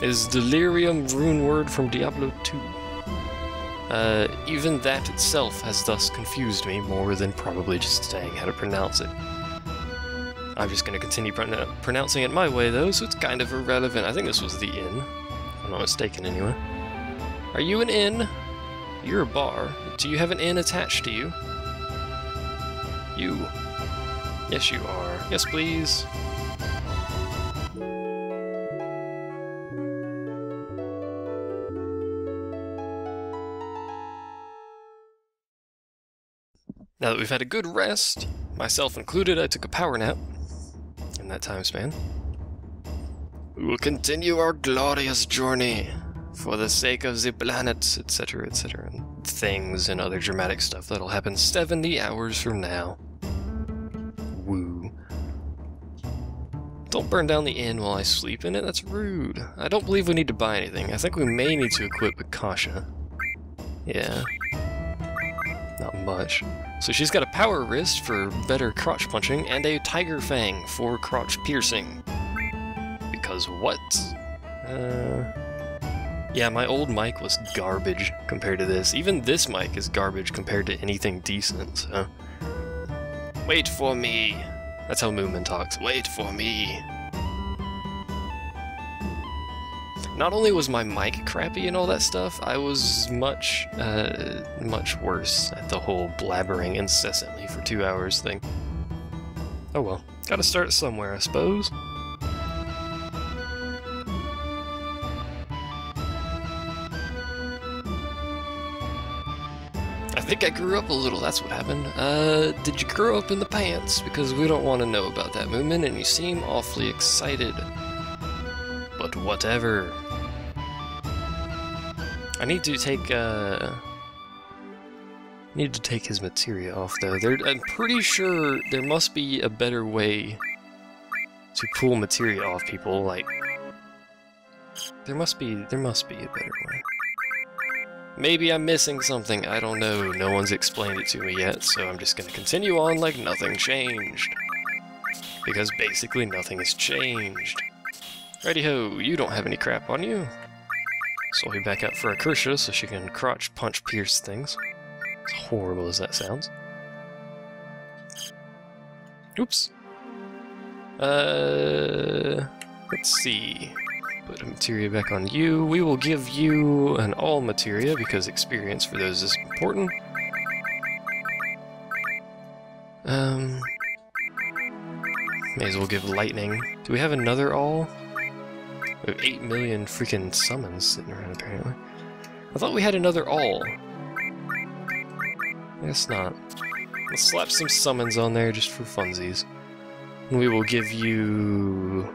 is Delirium rune word from Diablo 2. Even that itself has thus confused me more than probably just saying how to pronounce it. I'm just going to continue pronouncing it my way though, so it's kind of irrelevant. I think this was the inn, if I'm not mistaken anyway. Are you an inn? You're a bar. Do you have an inn attached to you? You. Yes, you are. Yes, please. Now that we've had a good rest, myself included, I took a power nap in that time span. We will continue our glorious journey for the sake of the planet, etc., etc., and things and other dramatic stuff that'll happen 70 hours from now. Woo. Don't burn down the inn while I sleep in it, that's rude. I don't believe we need to buy anything. I think we may need to equip Akasha. Yeah. Not much. So she's got a power wrist for better crotch punching, and a tiger fang for crotch piercing. Because what? Yeah, my old mic was garbage compared to this. Even this mic is garbage compared to anything decent, so... Wait for me! That's how Moomin talks. Wait for me! Not only was my mic crappy and all that stuff, I was much worse at the whole blabbering incessantly for 2 hours thing. Oh well. Gotta start somewhere, I suppose. I think I grew up a little, that's what happened. Did you grow up in the pants? Because we don't want to know about that, Moomin, and you seem awfully excited. But whatever. I need to take his materia off though. I'm pretty sure there must be a better way to pull materia off people. Like there must be a better way. Maybe I'm missing something. I don't know. No one's explained it to me yet, so I'm just gonna continue on like nothing changed. Because basically nothing has changed. Righty-ho, you don't have any crap on you. So I'll be back out for Akasha so she can crotch punch pierce things. As horrible as that sounds. Oops. Let's see. Put a materia back on you. We will give you an all materia because experience for those is important. May as well give lightning. Do we have another all? We have 8 million freaking summons sitting around, apparently. I thought we had another all. I guess not. Let's slap some summons on there just for funsies. And we will give you...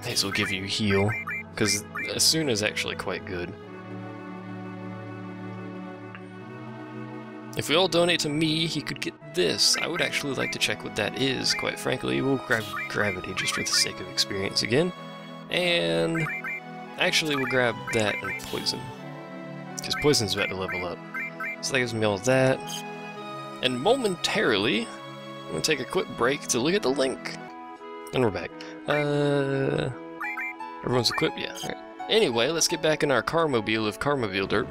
May as well give you heal, because Asuna is actually quite good. If we all donate to me, he could get this. I would actually like to check what that is, quite frankly. We'll grab Gravity just for the sake of experience again. And actually we'll grab that and Poison. Because Poison's about to level up. So that gives me all that. And momentarily, I'm going to take a quick break to look at the link. And we're back. Everyone's equipped? Yeah. All right. Anyway, let's get back in our Carmobile of Carmobile Dirt.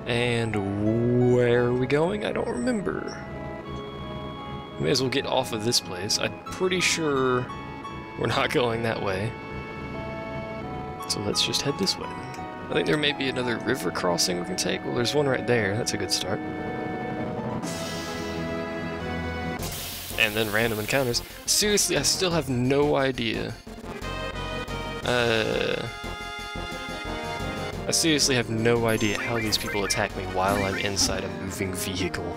And where are we going? I don't remember. We may as well get off of this place. I'm pretty sure we're not going that way. So let's just head this way then. I think there may be another river crossing we can take. Well, there's one right there. That's a good start. And then random encounters. Seriously, I still have no idea. I seriously have no idea how these people attack me while I'm inside a moving vehicle.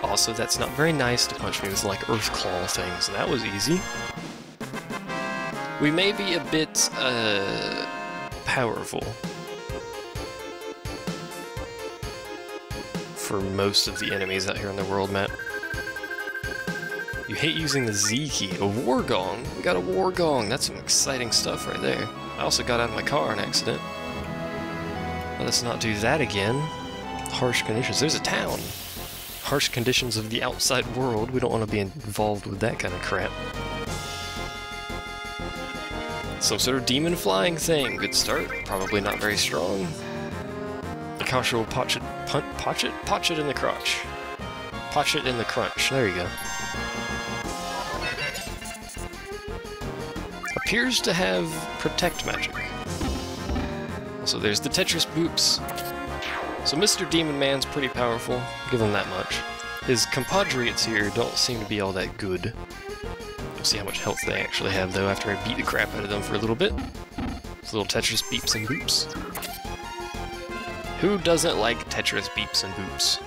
Also, that's not very nice to punch me with like earth claw things. That was easy. We may be a bit powerful for most of the enemies out here on the world map. You hate using the Z key. A war gong. We got a war gong. That's some exciting stuff right there. I also got out of my car on accident. Let's not do that again. Harsh conditions. There's a town. harsh conditions of the outside world. We don't want to be involved with that kind of crap. Some sort of demon flying thing. Good start. Probably not very strong. Akasha will potch it in the crotch. Potch it in the crunch. There you go. Appears to have protect magic. Also, there's the Tetris Boops. So Mr. Demon Man's pretty powerful, give him that much. His compatriots here don't seem to be all that good. We'll see how much health they actually have, though, after I beat the crap out of them for a little bit. These little Tetris Beeps and Boops. Who doesn't like Tetris Beeps and Boops?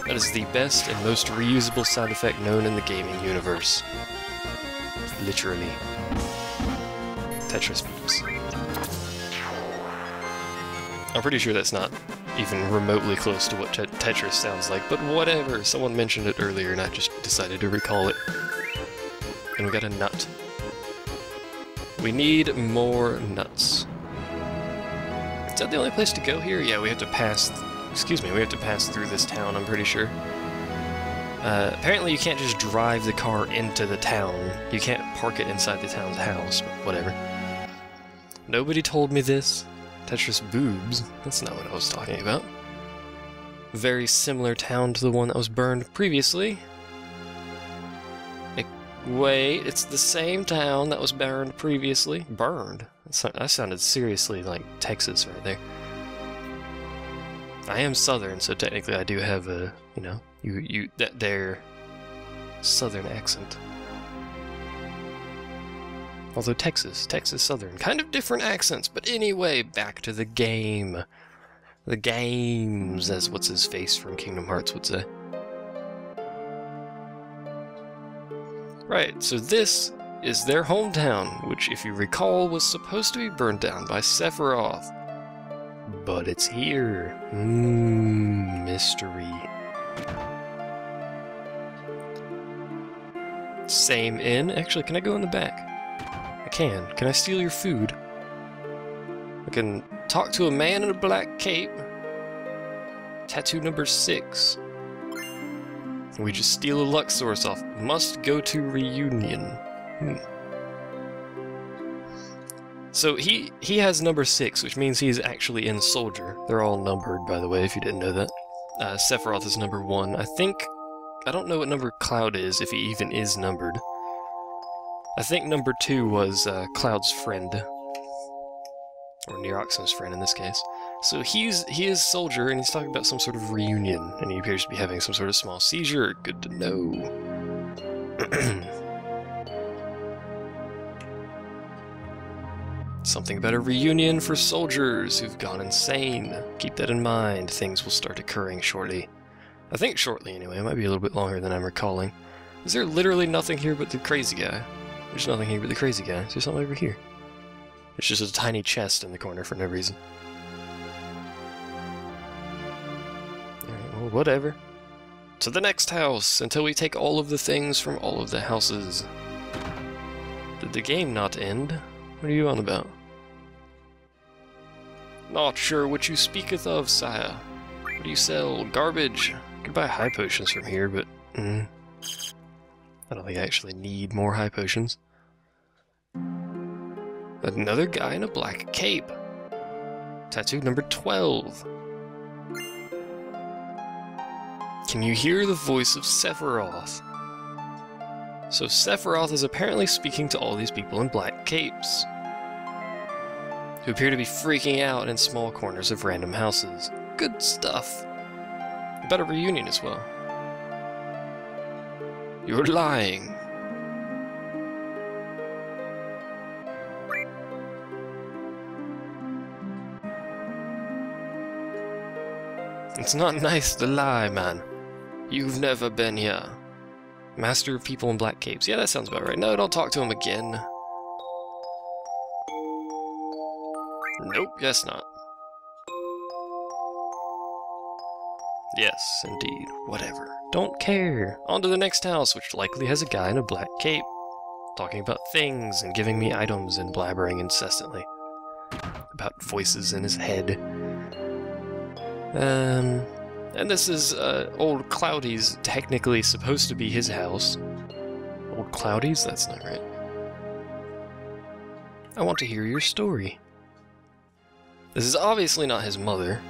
That is the best and most reusable sound effect known in the gaming universe. Literally. Tetris Beeps. I'm pretty sure that's not even remotely close to what Tetris sounds like, but whatever. Someone mentioned it earlier and I just decided to recall it. And we got a nut. We need more nuts. Is that the only place to go here? Yeah, we have to pass... Excuse me, we have to pass through this town, I'm pretty sure. Apparently you can't just drive the car into the town. You can't park it inside the town's house, but whatever. Nobody told me this. Tetris Boobs. That's not what I was talking about. Very similar town to the one that was burned previously. Wait, it's the same town that was burned previously. Burned? That sounded seriously like Texas right there. I am Southern, so technically I do have a, you know, their Southern accent. Although Texas Southern, kind of different accents, but anyway, back to the game. The games, as what's-his-face from Kingdom Hearts would say. Right, so this is their hometown, which, if you recall, was supposed to be burned down by Sephiroth. But it's here. Mystery. Same inn. Actually, can I go in the back? I can. Can I steal your food? I can talk to a man in a black cape. Tattoo number 6. We just steal a luck source off. Must go to reunion. So he has number 6, which means he's actually in Soldier. They're all numbered, by the way, if you didn't know that. Sephiroth is number 1. I don't know what number Cloud is, if he even is numbered. I think number 2 was Cloud's friend. Or Neroxen's friend in this case. So he is Soldier, and he's talking about some sort of reunion, and he appears to be having some sort of small seizure. Good to know. Something about a reunion for soldiers who've gone insane. Keep that in mind. Things will start occurring shortly. I think shortly, anyway. It might be a little bit longer than I'm recalling. Is there literally nothing here but the crazy guy? There's nothing here but the crazy guy. Is there something over here? It's just a tiny chest in the corner for no reason. Alright, well, whatever. To the next house, until we take all of the things from all of the houses. Did the game not end? What are you on about? Not sure what you speaketh of, sire. What do you sell? Garbage. I could buy high potions from here, but... I don't think I actually need more high potions. Another guy in a black cape. Tattoo number 12. Can you hear the voice of Sephiroth? So Sephiroth is apparently speaking to all these people in black capes, who appear to be freaking out in small corners of random houses. Good stuff. About a reunion as well. You're lying. It's not nice to lie, man. You've never been here. Master of people in black capes. Yeah, that sounds about right. No, don't talk to him again. Nope, guess not. Yes, indeed. Whatever. Don't care. On to the next house, which likely has a guy in a black cape, talking about things and giving me items and blabbering incessantly about voices in his head. And this is Old Cloudy's technically supposed to be his house. Old Cloudy's? That's not right. I want to hear your story. This is obviously not his mother.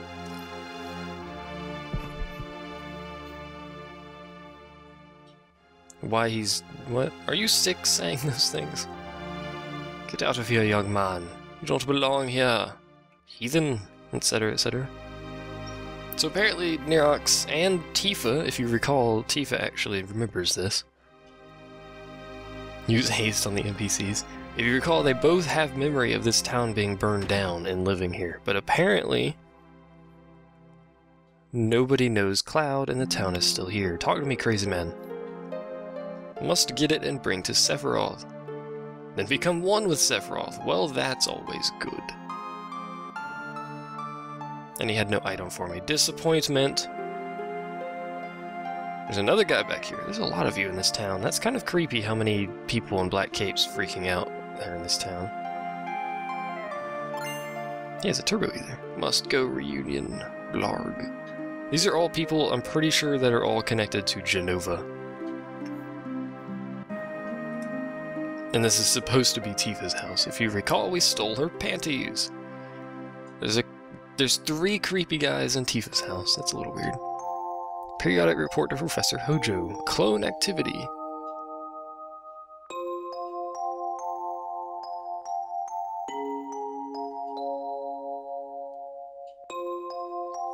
Why he's... what? Are you sick saying those things? Get out of here, young man. You don't belong here. Heathen, etc., etc. So apparently Nerox and Tifa, if you recall, Tifa actually remembers this. Use haste on the NPCs. If you recall, they both have memory of this town being burned down and living here, but apparently nobody knows Cloud and the town is still here. Talk to me, crazy man. Must get it and bring to Sephiroth. Then become one with Sephiroth. Well, that's always good. And he had no item for me. Disappointment. There's another guy back here. There's a lot of you in this town. That's kind of creepy how many people in black capes freaking out there in this town. He has a turbo ether. Must go reunion. Blarg. These are all people, I'm pretty sure, that are all connected to Genova. And this is supposed to be Tifa's house. If you recall, we stole her panties. There's 3 creepy guys in Tifa's house. That's a little weird. Periodic report to Professor Hojo. Clone activity.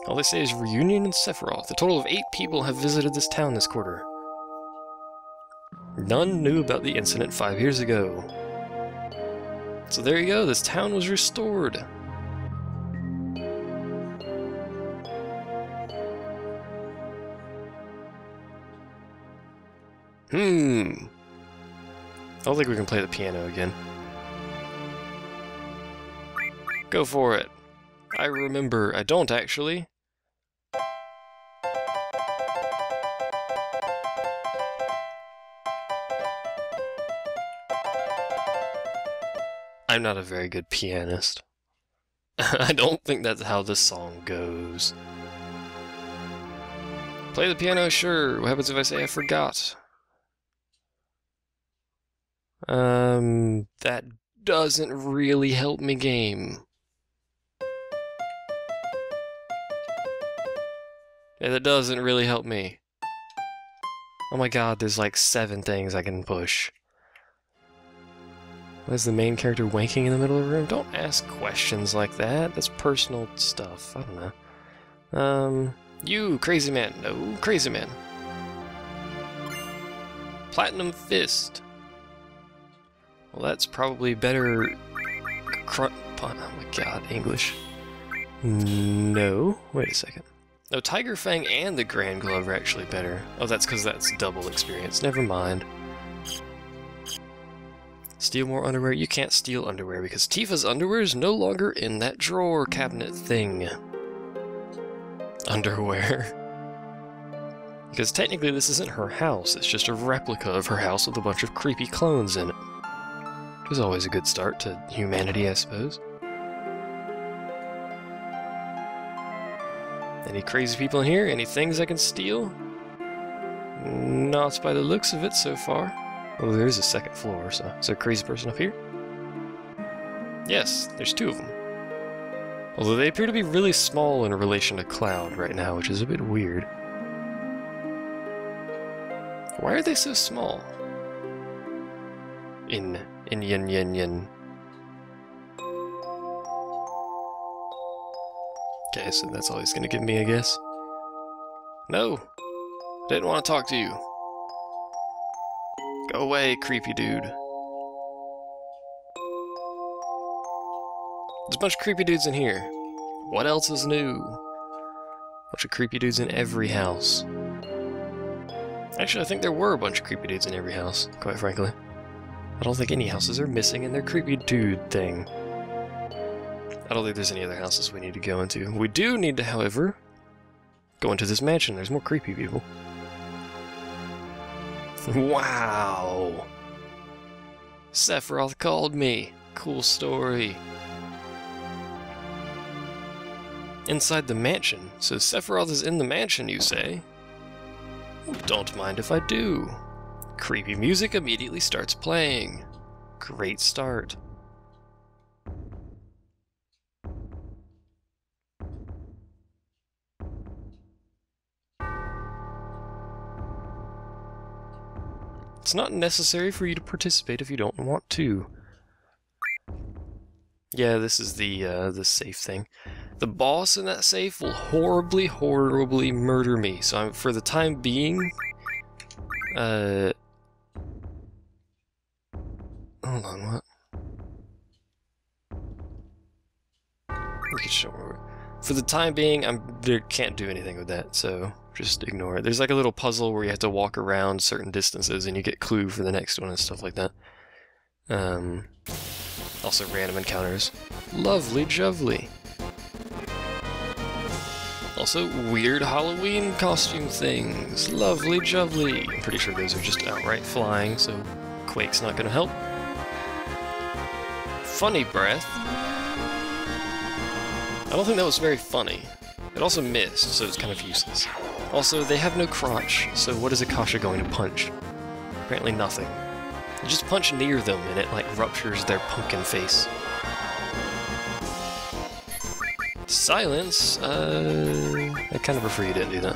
All they say is reunion in Sephiroth. A total of 8 people have visited this town this quarter. None knew about the incident 5 years ago. So there you go, this town was restored. I don't think we can play the piano again. Go for it. I remember. I don't actually. I'm not a very good pianist. I don't think that's how this song goes. Play the piano, sure. What happens if I say I forgot? That doesn't really help me game. Yeah, that doesn't really help me. Oh my god, there's like 7 things I can push. Why is the main character wanking in the middle of the room? Don't ask questions like that. That's personal stuff. I don't know. You, crazy man. No, crazy man. Platinum Fist. Well, that's probably better... oh my god, English. No. Wait a second. No, Tiger Fang and the Grand Glove are actually better. Oh, that's because that's double experience. Never mind. Steal more underwear? You can't steal underwear because Tifa's underwear is no longer in that drawer cabinet thing. Underwear. Because technically this isn't her house, it's just a replica of her house with a bunch of creepy clones in it. Which is always a good start to humanity, I suppose. Any crazy people in here? Any things I can steal? Not by the looks of it so far. Oh, there's a second floor, so is there a crazy person up here? Yes, there's 2 of them. Although they appear to be really small in relation to Cloud right now, which is a bit weird. Why are they so small? In yin yin yin. Okay, so that's all he's gonna give me, I guess. No! Didn't want to talk to you. Go away, creepy dude. There's a bunch of creepy dudes in here. What else is new? Bunch of creepy dudes in every house. Actually, I think there were a bunch of creepy dudes in every house, quite frankly. I don't think any houses are missing in their creepy dude thing. I don't think there's any other houses we need to go into. We do need to, however, go into this mansion. There's more creepy people. Wow! Sephiroth called me. Cool story. Inside the mansion. So Sephiroth is in the mansion, you say? Well, don't mind if I do. Creepy music immediately starts playing. Great start. It's not necessary for you to participate if you don't want to. Yeah, this is the safe thing. The boss in that safe will horribly, horribly murder me. So for the time being, hold on, what? For the time being, can't do anything with that, so just ignore it. There's like a little puzzle where you have to walk around certain distances and you get clue for the next one and stuff like that. Also random encounters. Lovely jubbly. Also weird Halloween costume things. Lovely jubbly. I'm pretty sure those are just outright flying, so Quake's not gonna help. Funny breath. I don't think that was very funny. It also missed, so it's kind of useless. Also, they have no crotch, so what is Akasha going to punch? Apparently nothing. You just punch near them and it like ruptures their pumpkin face. Silence? I kind of prefer you didn't do that.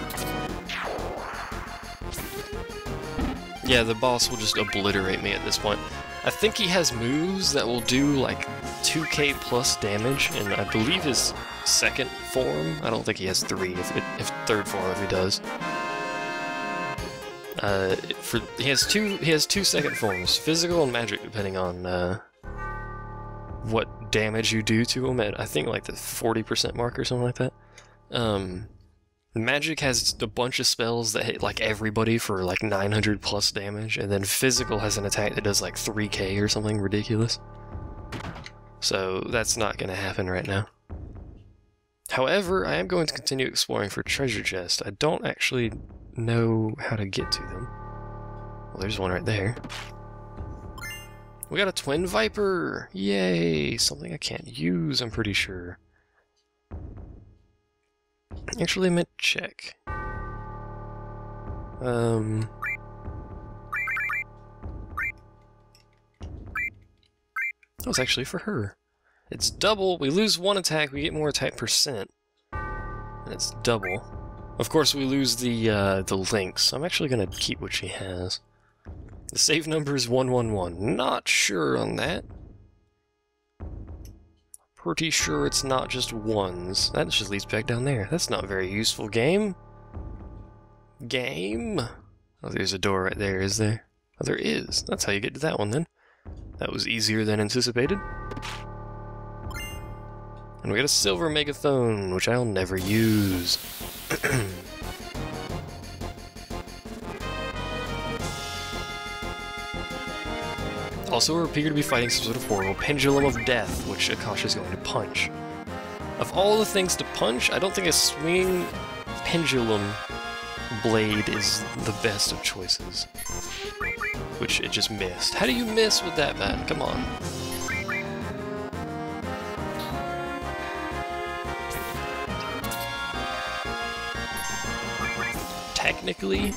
Yeah, the boss will just obliterate me at this point. I think he has moves that will do like 2k plus damage, and I believe his second form, I don't think he has 3, if third form if he does. He has two second forms, physical and magic, depending on what damage you do to him at, I think like the 40% mark or something like that. Magic has a bunch of spells that hit like everybody for like 900 plus damage, and then physical has an attack that does like 3k or something ridiculous. So that's not going to happen right now. However, I am going to continue exploring for treasure chests. I don't actually know how to get to them. Well, there's one right there. We got a twin viper! Yay! Something I can't use, I'm pretty sure. Actually, I meant check. That was actually for her. It's double. We lose 1 attack, we get more attack percent. And it's double. Of course, we lose the links. I'm actually gonna keep what she has. The save number is 111. Not sure on that. Pretty sure it's not just ones. That just leads back down there. That's not very useful, game. Game? Oh, there's a door right there, is there? Oh, there is. That's how you get to that one, then. That was easier than anticipated. And we got a silver megaphone, which I'll never use. Also, we appear to be fighting some sort of horrible pendulum of death, which Akasha is going to punch. Of all the things to punch, I don't think a swinging pendulum blade is the best of choices. Which it just missed. How do you miss with that, man? Come on. Technically,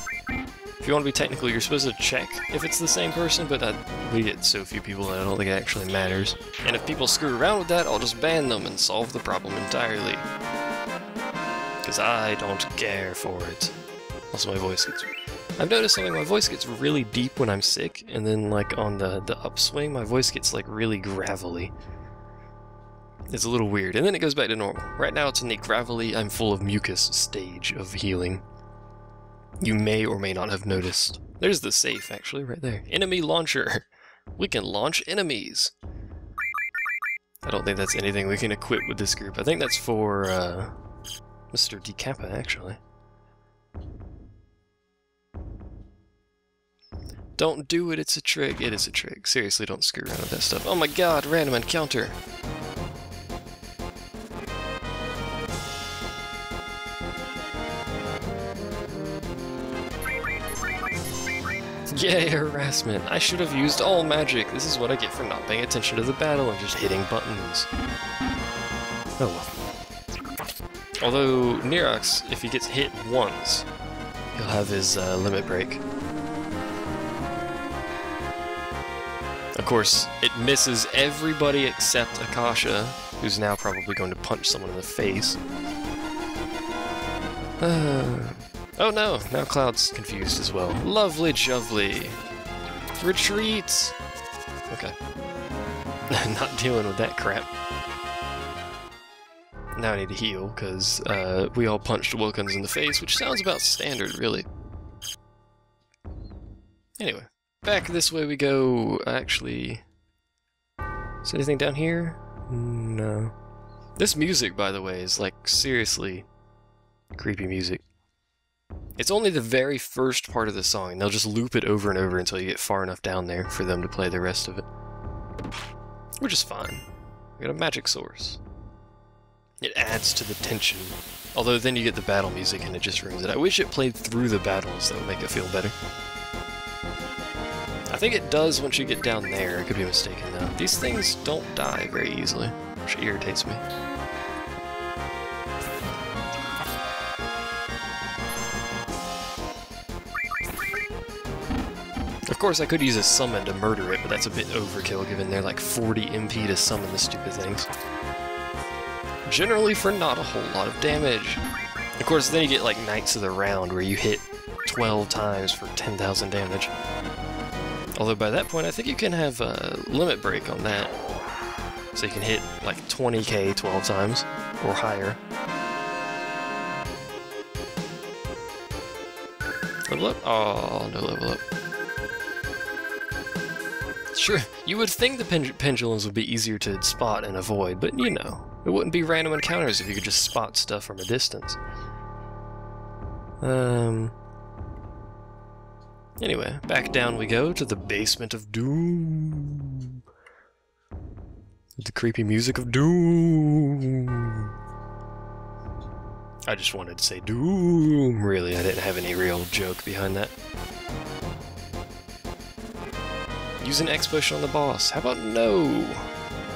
if you want to be technical, you're supposed to check if it's the same person, but we get so few people that I don't think it actually matters. And if people screw around with that, I'll just ban them and solve the problem entirely. Because I don't care for it. Also, my voice gets... I've noticed something, my voice gets really deep when I'm sick, and then like on the upswing, my voice gets like really gravelly. It's a little weird, and then it goes back to normal. Right now it's in the gravelly, I'm full of mucus stage of healing. You may or may not have noticed. There's the safe, actually, right there. Enemy launcher. We can launch enemies. I don't think that's anything we can equip with this group. I think that's for, Mr. Decappa, actually. Don't do it, it's a trick. It is a trick. Seriously, don't screw around with that stuff. Oh my god, random encounter. Yay, harassment. I should have used all magic. This is what I get for not paying attention to the battle and just hitting buttons. Oh well. Although Nerox, if he gets hit once, he'll have his limit break. Of course, it misses everybody except Akasha, who's now probably going to punch someone in the face. Oh no, now Cloud's confused as well. Lovely jovely. Retreat! Okay. Not dealing with that crap. Now I need to heal, because we all punched Wilkins in the face, which sounds about standard, really. Anyway, back this way we go. Actually, is there anything down here? No. This music, by the way, is like seriously creepy music. It's only the very first part of the song, and they'll just loop it over and over until you get far enough down there for them to play the rest of it. Which is fine. We got a magic source. It adds to the tension. Although then you get the battle music and it just ruins it. I wish it played through the battles, that would make it feel better. I think it does once you get down there. I could be mistaken though. These things don't die very easily, which irritates me. Of course, I could use a summon to murder it, but that's a bit overkill given they're like 40 MP to summon the stupid things. Generally for not a whole lot of damage. Of course, then you get like Knights of the Round where you hit 12 times for 10,000 damage. Although by that point, I think you can have a limit break on that. So you can hit like 20k 12 times or higher. Level up? Oh, no level up. Sure, you would think the pendulums would be easier to spot and avoid, but you know, it wouldn't be random encounters if you could just spot stuff from a distance. Anyway, back down we go to the basement of Doom. The creepy music of Doom. I just wanted to say Doom, really, I didn't have any real joke behind that. Use an X-push on the boss. How about no?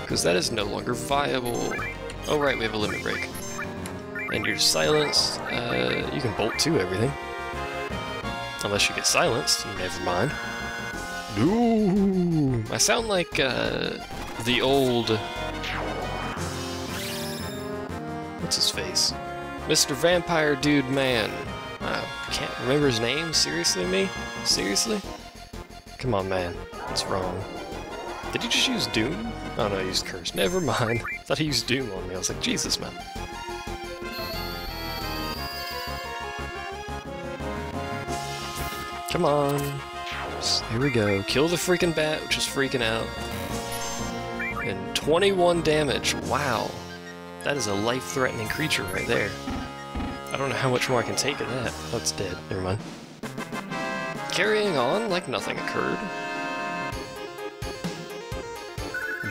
Because that is no longer viable. Oh right, we have a limit break. And you're silenced. You can bolt to everything. Unless you get silenced. Never mind. Ooh, I sound like the old... What's his face? Mr. Vampire Dude Man. I can't remember his name. Seriously, me? Seriously? Come on, man. What's wrong? Did he just use Doom? Oh no, he used Curse. Never mind. I thought he used Doom on me. I was like, Jesus, man. Come on. Here we go. Kill the freaking bat, which is freaking out. And 21 damage. Wow. That is a life-threatening creature right there. I don't know how much more I can take of that. Oh, it's dead. Never mind. Carrying on like nothing occurred.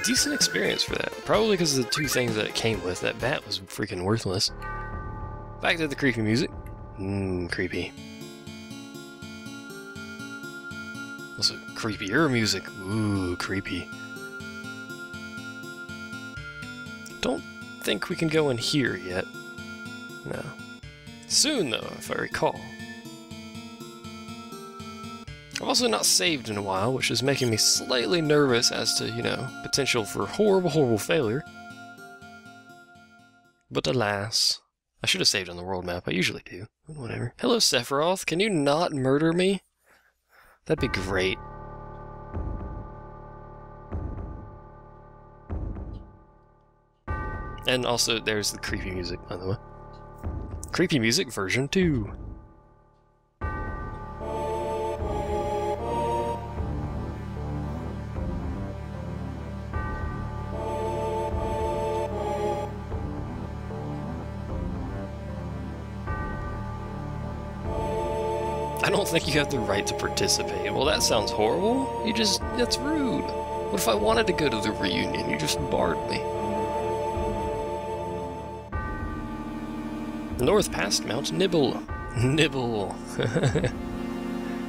Decent experience for that. Probably because of the two things that it came with. That bat was freaking worthless. Back to the creepy music. Creepy. Also, creepier music. Ooh, creepy. Don't think we can go in here yet. No. Soon, though, if I recall. I've also not saved in a while, which is making me slightly nervous as to, you know, potential for horrible, horrible failure. But alas, I should have saved on the world map. I usually do. But whatever. Hello, Sephiroth. Can you not murder me? That'd be great. And also, there's the creepy music, by the way. Creepy music version 2. I don't think you have the right to participate. Well, that sounds horrible. That's rude. What if I wanted to go to the reunion? You just barred me. North past Mount Nibble. Nibble.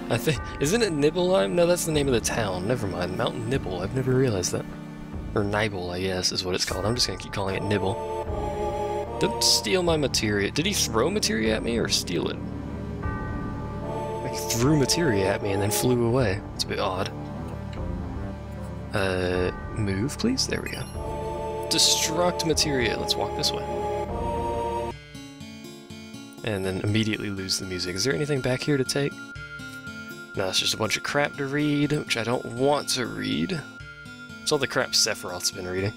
I think, isn't it Nibelheim? No, that's the name of the town. Never mind. Mount Nibble. I've never realized that. Or Nibble, I guess, is what it's called. I'm just gonna keep calling it Nibble. Don't steal my materia. Did he throw materia at me or steal it? Like, he threw materia at me and then flew away. It's a bit odd. Move, please? There we go. Destruct materia. Let's walk this way. And then immediately lose the music. Is there anything back here to take? No, it's just a bunch of crap to read, which I don't want to read. It's all the crap Sephiroth's been reading.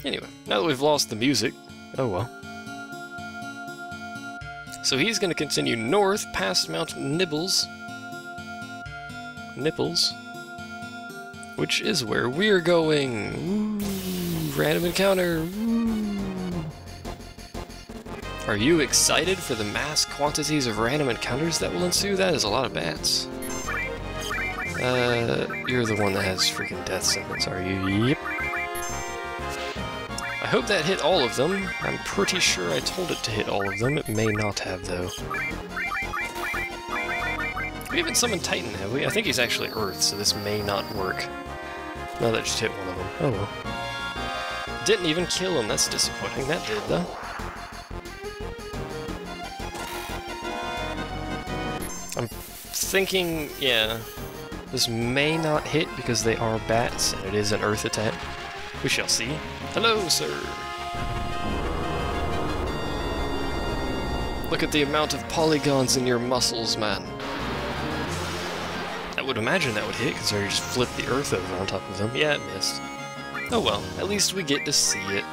Anyway, now that we've lost the music, oh well. So he's going to continue north past Mount Nipples, which is where we're going. Woo, random encounter. Woo. Are you excited for the mass quantities of random encounters that will ensue? That is a lot of bats. You're the one that has freaking death sentence, are you? Yep. I hope that hit all of them. I'm pretty sure I told it to hit all of them. It may not have, though. We haven't summoned Titan, have we? I think he's actually Earth, so this may not work. No, that just hit one of them. Oh well. Didn't even kill him. That's disappointing. That did, though. I'm thinking, yeah, this may not hit because they are bats, and it is an Earth attack. We shall see. Hello, sir! Look at the amount of polygons in your muscles, man. I would imagine that would hit, because you just flipped the Earth over on top of them. Yeah, it missed. Oh well, at least we get to see it.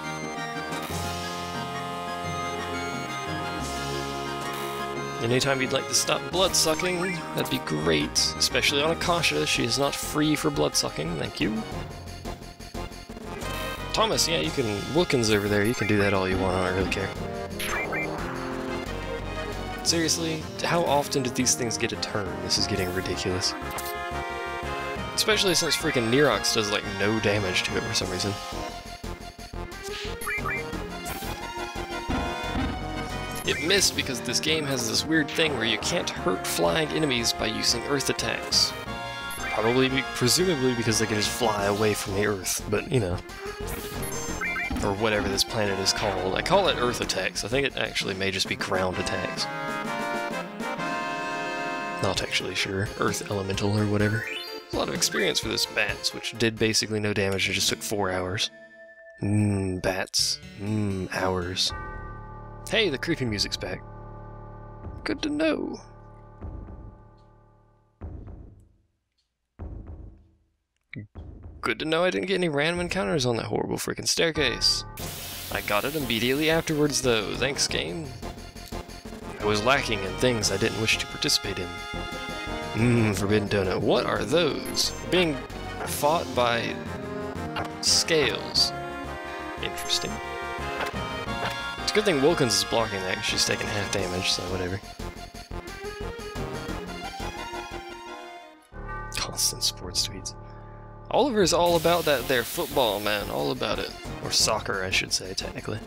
Anytime you'd like to stop blood-sucking, that'd be great. Especially on Akasha, she is not free for blood-sucking, thank you. Thomas, yeah, you can... Wilkins over there, you can do that all you want, I don't really care. Seriously, how often do these things get a turn? This is getting ridiculous. Especially since freaking Nerox does, like, no damage to it for some reason. It missed because this game has this weird thing where you can't hurt flying enemies by using Earth attacks. Presumably because they can just fly away from the Earth, but, you know. Or whatever this planet is called. I call it Earth attacks. I think it actually may just be ground attacks. Not actually sure. Earth elemental or whatever. A lot of experience for this bats, which did basically no damage and just took 4 hours. Bats. Hours. Hey, the creepy music's back. Good to know. Good to know I didn't get any random encounters on that horrible freaking staircase. I got it immediately afterwards, though. Thanks, game. I was lacking in things I didn't wish to participate in. Forbidden Donut. What are those? Being fought by scales. Interesting. It's a good thing Wilkins is blocking that because she's taking half damage, so whatever. Constant sports tweets. Oliver is all about that there football, man. All about it. Or soccer, I should say, technically.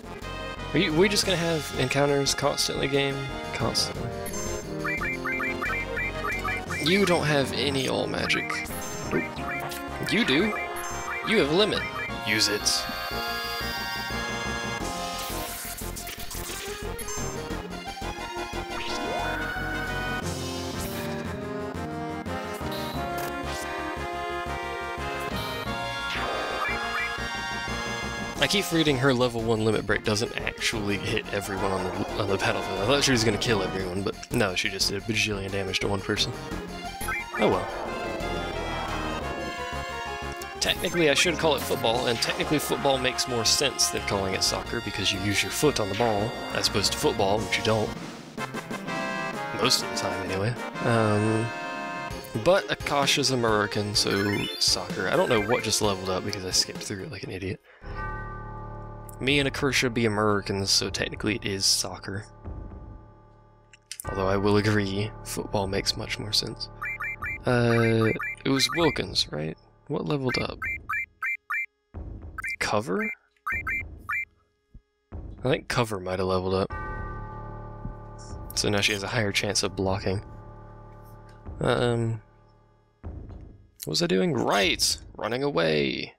Are we just gonna have encounters constantly, game? Constantly. You don't have any all magic. Nope. You do. You have limit. Use it. I keep reading her level 1 limit break doesn't actually hit everyone on the battlefield. I thought she was going to kill everyone, but no, she just did a bajillion damage to one person. Oh well. Technically I should call it football, and technically football makes more sense than calling it soccer because you use your foot on the ball, as opposed to football, which you don't. Most of the time, anyway. But Akasha's American, so soccer. I don't know what just leveled up because I skipped through it like an idiot. Me and Akasha be Americans, so technically it is soccer. Although I will agree, football makes much more sense. It was Wilkins, right? What leveled up? Cover? I think Cover might have leveled up. So now she has a higher chance of blocking. What was I doing? Right! Running away!